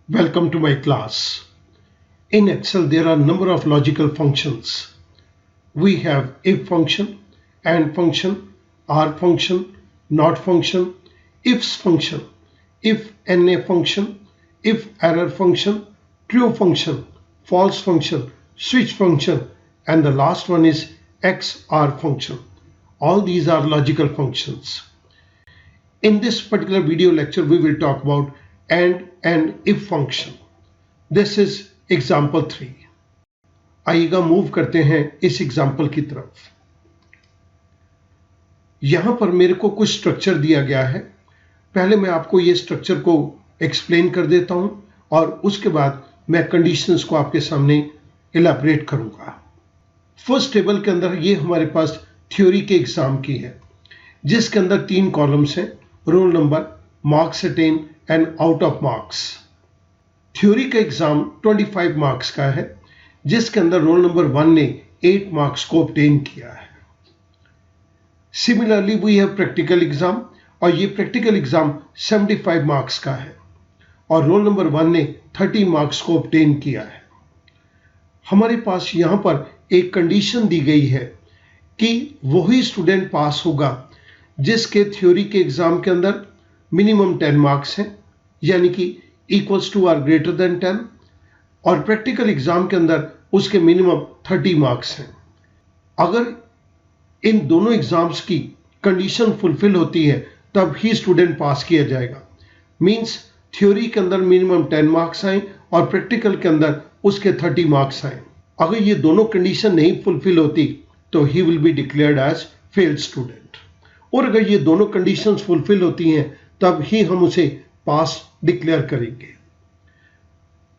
Welcome to my class. In Excel, there are a number of logical functions. We have if function, and function, or function, not function, ifs function, if na function, if error function, true function, false function, switch function, and the last one is XOR function. All these are logical functions. In this particular video lecture, we will talk about and if function. This is example 3. आइएगा move करते हैं इस example की तरफ। यहां पर मेरे को कुछ स्ट्रक्चर दिया गया है। पहले मैं आपको ये स्ट्रक्चर को एक्सप्लेन कर देता हूं और उसके बाद मैं कंडीशंस को आपके सामने इलैबोरेट करूंगा। फर्स्ट टेबल के अंदर ये हमारे पास थ्योरी के एग्जाम की है, जिसके अंदर 3 कॉलम्स हैं, roll number, marks attain and out of marks. Theory का एग्जाम 25 मार्क्स का है, जिसके अंदर रोल नंबर 1 ने 8 मार्क्स को ऑब्टेन किया है। Similarly we have practical exam, और ये प्रैक्टिकल एग्जाम 75 मार्क्स का है और रोल नंबर 1 ने 30 मार्क्स को ऑब्टेन किया है। हमारे पास यहाँ पर एक कंडीशन दी गई है कि वही स्टूडेंट पास होगा जिसके थ्योरी के एग्जाम के अंदर मिनिमम 10 मार्क्स हैं, यानी कि equals to or greater than 10, और प्रैक्टिकल एग्जाम के अंदर उसके मिनिमम 30 मार्क्स हैं। अगर इन दोनों एग्जाम्स की कंडीशन फुलफिल होती है तब ही स्टूडेंट पास किया जाएगा। मींस थ्योरी के अंदर मिनिमम 10 मार्क्स आए और प्रैक्टिकल के अंदर उसके 30 मार्क्स आए। अगर ये दोनों कंडीशन नहीं फुलफिल होती तो ही will be declared as failed student, और अगर ये दोनों कंडीशंस फुलफिल होती हैं तब ही हम उसे पास डिक्लेयर करेंगे।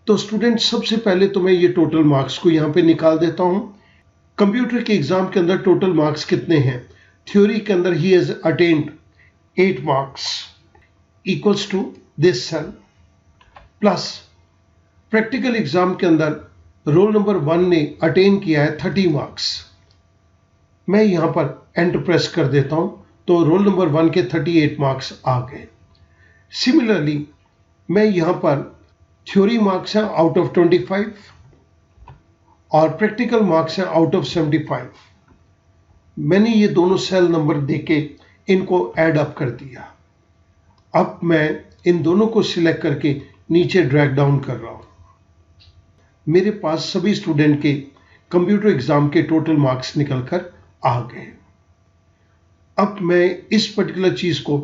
तो स्टूडेंट, सबसे पहले तो मैं ये टोटल मार्क्स को यहाँ पे निकाल देता हूँ। कंप्यूटर के एग्जाम के अंदर टोटल मार्क्स कितने हैं? थ्योरी के अंदर ही has attend 8 marks equals to this cell, plus practical exam के अंदर रोल नंबर 1 ने अटेन किया है 30 मार्क्स। मैं यहाँ पर एंटर प्रेस कर देता हूँ तो रोल नंबर 1 के 38 मार्क्स आ गए। सिमिलरली मैं यहाँ पर थ्योरी मार्क्स हैं आउट ऑफ 25 और प्रैक्टिकल मार्क्स हैं आउट ऑफ 75। मैंने ये दोनों सेल नंबर देके इनको ऐड अप कर दिया। अब मैं इन दोनों को सिलेक्ट करके नीचे ड्रैग डाउन कर रहा हूँ। मेरे पास सभी स्टूडेंट के कंप्यूटर एग्जाम के टोटल मार्क्स निकल कर आ गए। अब मैं इस पर्टिकुलर चीज को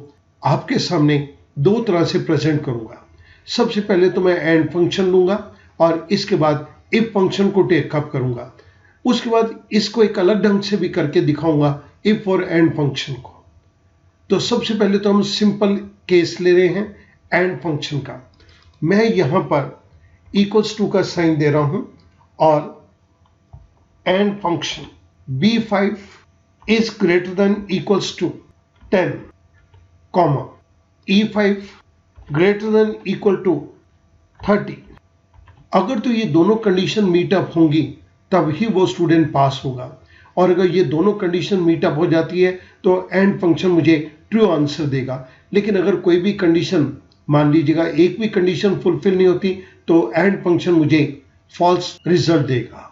आपके सामने 2 तरह से प्रेजेंट करूंगा। सबसे पहले तो मैं एंड फंक्शन लूंगा और इसके बाद इफ फंक्शन को टेक अप करूंगा। उसके बाद इसको एक अलग ढंग से भी करके दिखाऊंगा, इफ और एंड फंक्शन को। तो सबसे पहले तो हम सिंपल केस ले रहे हैं एंड फंक्शन का। मैं यहां पर इक्वल्स टू का साइन दे रहा हूं और and function B5 is greater than equals to 10, comma E5 greater than equal to 30। अगर तो ये दोनों कंडीशन मीटअप होंगी तब ही वो स्टूडेंट पास होगा, और अगर ये दोनों कंडीशन मीटअप हो जाती है तो एंड फंक्शन मुझे ट्रू आंसर देगा। लेकिन अगर कोई भी कंडीशन, मान लीजिएगा एक भी कंडीशन फुलफिल नहीं होती, तो एंड फंक्शन मुझे फॉल्स रिजल्ट देगा।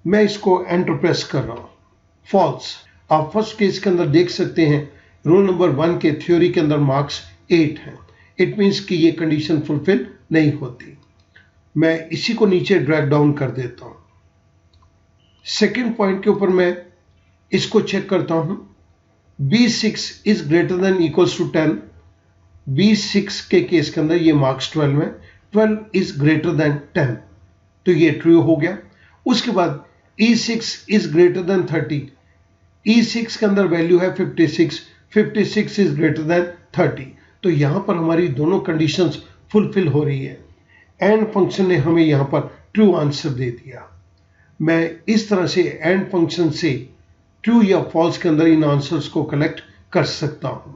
मैं इसको एंटर प्रेस कर रहा हूं, फॉल्स। आप फर्स्ट केस के अंदर देख सकते हैं रोल नंबर 1 के थ्योरी के अंदर मार्क्स 8 हैं। इट मीन्स कि ये कंडीशन फुलफिल नहीं होती। मैं इसी को नीचे ड्रैग डाउन कर देता हूं। सेकेंड पॉइंट के ऊपर मैं इसको चेक करता हूं। B6 is greater than equals to 10। B6 के केस के अंदर ये मार्क्स 12 है। 12 इज ग्रेटर देन 10, तो ये ट्रू हो गया। उसके बाद E6 is greater then 30। E6 के अंदर वैल्यू है 56। 56 इज ग्रेटर देन 30। तो यहां पर हमारी दोनों कंडीशंस फुलफिल हो रही है। एंड फंक्शन ने हमें यहां पर ट्रू आंसर दे दिया। मैं इस तरह से एंड फंक्शन से ट्रू या फॉल्स के अंदर इन आंसर्स को कलेक्ट कर सकता हूं।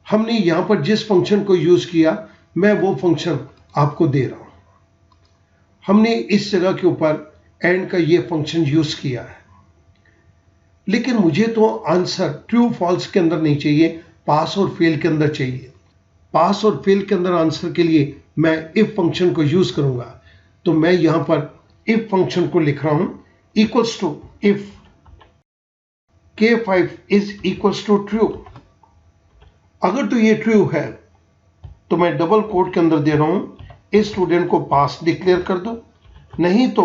हमने यहां पर जिस फंक्शन को यूज किया, मैं वो फंक्शन आपको दे रहा हूं। हमने इस जगह के ऊपर एंड का ये फंक्शन यूज किया है, लेकिन मुझे तो आंसर ट्रू फॉल्स के अंदर नहीं चाहिए, पास और फेल के अंदर चाहिए। पास और फेल के अंदर आंसर के लिए मैं इफ फंक्शन को यूज करूंगा। तो मैं यहां पर इफ फंक्शन को लिख रहा हूं equals to if K5 is equals to true. अगर तो ये ट्रू है तो मैं डबल कोट के अंदर दे रहा हूं इस स्टूडेंट को पास डिक्लेयर कर दो, नहीं तो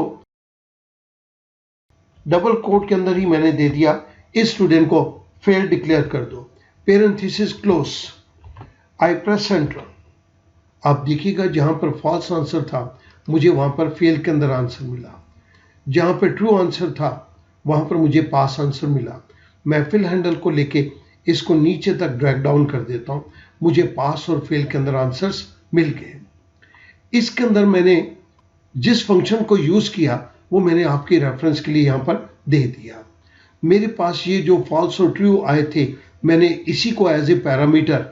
डबल कोट के अंदर ही मैंने दे दिया इस स्टूडेंट को फेल डिक्लेयर कर दो। पेरेंथेसिस क्लोज, आई प्रेस एंटर। आप देखिएगा जहां पर फॉल्स आंसर था मुझे वहां पर फेल के अंदर आंसर मिला, जहां पर ट्रू आंसर था वहां पर मुझे पास आंसर मिला। मैं फिल हैंडल को लेके इसको नीचे तक ड्रैग डाउन कर देता हूं, मुझे पास और फेल के अंदर आंसर्स मिल गए। इसके अंदर मैंने जिस फंक्शन को यूज किया वो मैंने आपके रेफरेंस के लिए यहां पर दे दिया। मेरे पास ये जो फॉल्स और ट्रू आए थे मैंने इसी को as a parameter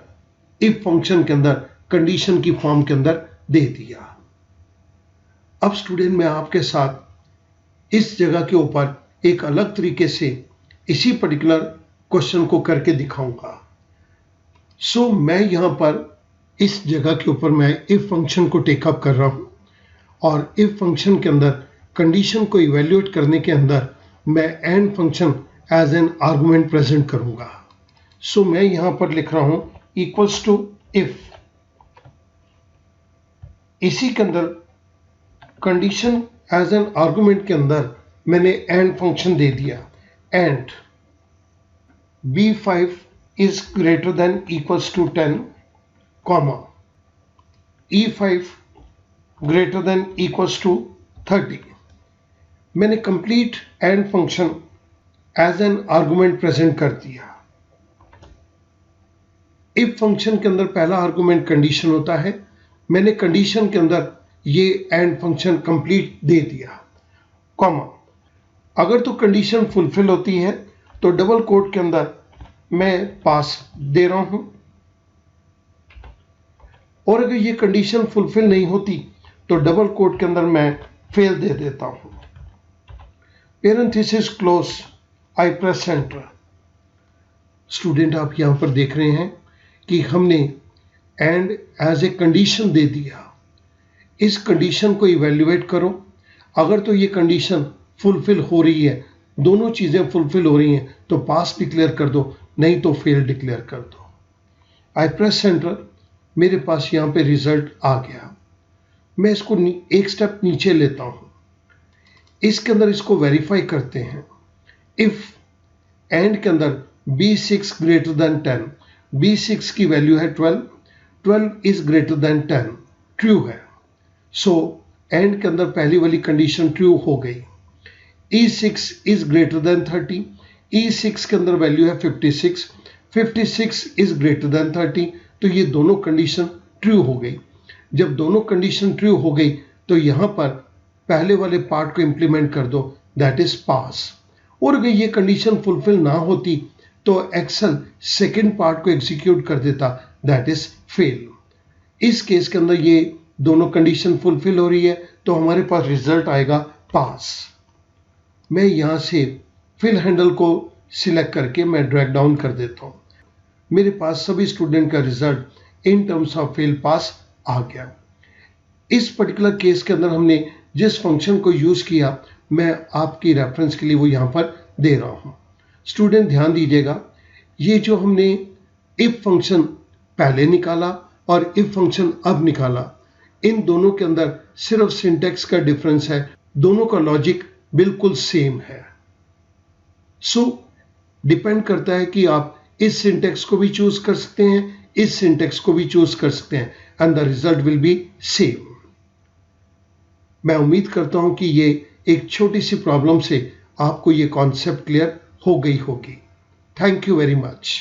if function के अंदर कंडीशन की फॉर्म के अंदर दे दिया। अब स्टूडेंट मैं आपके साथ इस जगह के ऊपर एक अलग तरीके से इसी पर्टिकुलर क्वेश्चन को करके दिखाऊंगा। सो मैं यहां पर इस जगह के ऊपर मैं इफ फंक्शन को टेकअप कर रहा हूं और इफ फंक्शन के अंदर कंडीशन को इवेल्युएट करने के अंदर मैं and function as an argument present करूंगा। सो मैं यहां पर लिख रहा हूं इक्वल्स टू इफ, इसी के अंदर कंडीशन एज एन आर्गुमेंट के अंदर मैंने एंड फंक्शन दे दिया। And B5 is greater than equals to 10, comma E5 greater than equals to 30। मैंने complete and function as an argument present कर दिया। इफ फंक्शन के अंदर पहला आर्गुमेंट कंडीशन होता है, मैंने कंडीशन के अंदर ये एंड फंक्शन कंप्लीट दे दिया। कॉमा अगर तो कंडीशन फुलफिल होती है तो डबल कोट के अंदर मैं पास दे रहा हूं, और अगर ये कंडीशन फुलफिल नहीं होती तो डबल कोट के अंदर मैं फेल दे देता हूं। पेरेंथेसिस क्लोज, आई प्रेस एंटर। स्टूडेंट आप यहां पर देख रहे हैं कि हमने एंड एज ए कंडीशन दे दिया। इस कंडीशन को इवेल्युएट करो, अगर तो ये कंडीशन फुलफिल हो रही है, दोनों चीजें फुलफिल हो रही हैं तो पास डिक्लेयर कर दो, नहीं तो फेल डिक्लेयर कर दो। आई प्रेस एंटर, मेरे पास यहां पे रिजल्ट आ गया। मैं इसको एक स्टेप नीचे लेता हूं, इसके अंदर इसको वेरीफाई करते हैं। इफ एंड के अंदर B6 ग्रेटर देन 10, B6 की वैल्यू है 12, 12 इज ग्रेटर देन 10, ट्रू है। सो एंड के अंदर पहली वाली कंडीशन ट्रू हो गई। E6 is greater then 30, E6 के अंदर वैल्यू है 56, 56 इज ग्रेटर देन 30, तो ये दोनों कंडीशन ट्रू हो गई। जब दोनों कंडीशन ट्रू हो गई तो यहां पर पहले वाले पार्ट को इंप्लीमेंट कर दो, दैट इज पास। और अगर ये कंडीशन फुलफिल ना होती तो एक्सेल सेकेंड पार्ट को एग्जीक्यूट कर देता, दैट इज फेल। इस केस के अंदर ये दोनों कंडीशन फुलफिल हो रही है तो हमारे पास रिजल्ट आएगा पास। मैं यहां से फिल हैंडल को सिलेक्ट करके मैं ड्रैग डाउन कर देता हूं, मेरे पास सभी स्टूडेंट का result in terms of fail pass आ गया। इस पर्टिकुलर केस के अंदर हमने जिस फंक्शन को यूज किया मैं आपकी रेफरेंस के लिए वो यहां पर दे रहा हूं। स्टूडेंट ध्यान दीजिएगा, ये जो हमने इफ फंक्शन पहले निकाला और इफ फंक्शन अब निकाला, इन दोनों के अंदर सिर्फ सिंटेक्स का डिफरेंस है, दोनों का लॉजिक बिल्कुल सेम है। सो डिपेंड करता है कि आप इस सिंटेक्स को भी चूज कर सकते हैं, इस सिंटेक्स को भी चूज कर सकते हैं, and the result will be same. मैं उम्मीद करता हूं कि ये एक छोटी सी प्रॉब्लम से आपको ये कॉन्सेप्ट क्लियर हो गई होगी। Thank you very much.